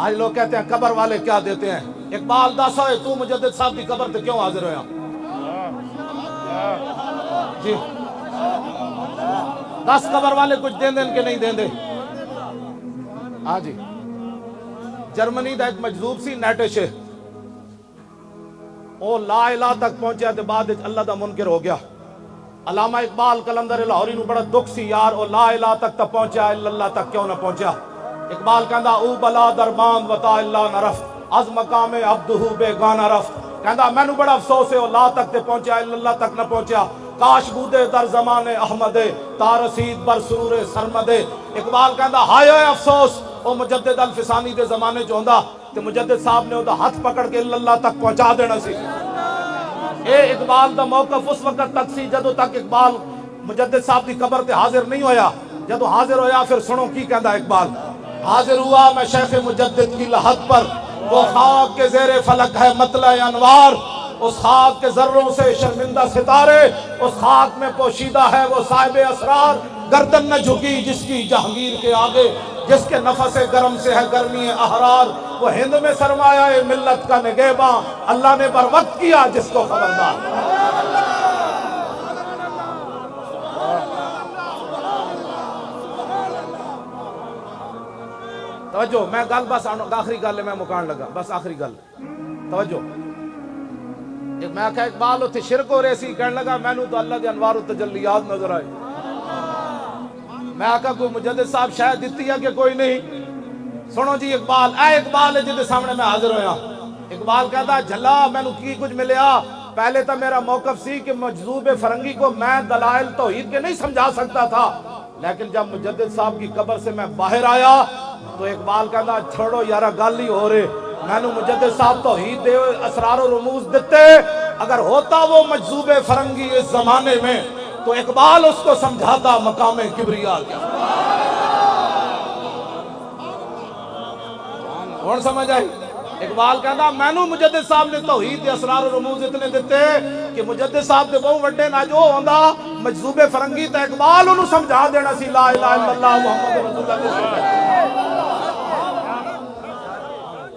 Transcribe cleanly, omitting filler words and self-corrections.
آج لوگ کہتے ہیں قبر والے کیا دیتے ہیں. اقبال دس ہوئے تو مجدد صاحب کی قبر تے کیوں حاضر ہویا جی؟ 10 قبر والے کچھ دیں دیں کہ نہیں دیں دے؟ ہاں جی. جرمنی دا ایک مجذوب سی نیٹش او لا الہ تک پہنچیا تے بعد اللہ دا منکر ہو گیا. علامہ اقبال قلندر لاہوری نو بڑا دکھ سی یار او لا الہ تک تا پہنچیا الا اللہ تک کیوں نہ پہنچیا. اقبال کہندا او بلا دربان وطا اللہ نہ رفت از مقام عبدہ بے گانا رفت. کہندا مینوں بڑا افسوس ہے او لا تک تے پہنچیا الا اللہ تک نہ پہنچیا. کاش بودے در زمان احمد تا رسید بر سرور سرمد. اقبال کہندا ہائے ہوئے افسوس او مجدد الفسانی دے زمانے چ ہوندا تے مجدد صاحب نے او دا ہاتھ پکڑ کے الا اللہ تک پہنچا دینا سی. اے اقبال دا موقف اس وقت تک سی جدو تک اقبال مجدد صاحب دی قبر تے حاضر نہیں ہویا. جدو حاضر ہویا پھر سنو کی کہندا اقبال. حاضر ہوا میں شیخ مجدد کی لحد پر وہ خاک کے زیر فلک ہے مطلع انوار. اس خاک کے ذروں سے شرمندہ ستارے اس خاک میں پوشیدہ ہے وہ صاحب اسرار. گردن نہ جھکی جس کی جہانگیر کے آگے جس کے نفس گرم سے ہے گرمی احرار. وہ ہند میں سرمایہ ملت کا نگہباں اللہ نے بر وقت کیا جس کو خبردار. توجہ میں گل بس آخری گل میں مکان لگا بس آخری گل توجہ. میں کہا اقبال اتھے شرک ہو رہے سی کہنے لگا میں نو تو اللہ دے انوار و تجلیات نظر آئے. میں کہا کوئی مجدد صاحب شاید دیتی ہے کہ کوئی نہیں. سنو جی اقبال اے اقبال ہے جدے سامنے میں حاضر ہویا. اقبال کہتا جھلا میں نو کی کچھ ملیا. پہلے تو میرا موقف سی کہ مجذوب فرنگی کو میں دلائل توحید کے نہیں سمجھا سکتا تھا لیکن جب مجدد صاحب کی قبر سے میں باہر آیا تو اقبال کہتا چھوڑو یارا گل ہی ہو رہے. میں نو مجدد صاحب توحید دے اسرار و رموز دیتے. اگر ہوتا وہ مجذوب فرنگی اس زمانے میں تو اقبال اس کو سمجھاتا مقام کبریا کیا. کون سمجھ آئی؟ اقبال کہتا میں نو مجدد صاحب نے توحید دے اسرار و رموز اتنے دیتے کہ مجدد صاحب دے بہو وڈے نہ جو ہوندا مجذوب فرنگی تے اقبال انہوں سمجھا دینا سی لا الہ الا اللہ محمد رسول اللہ.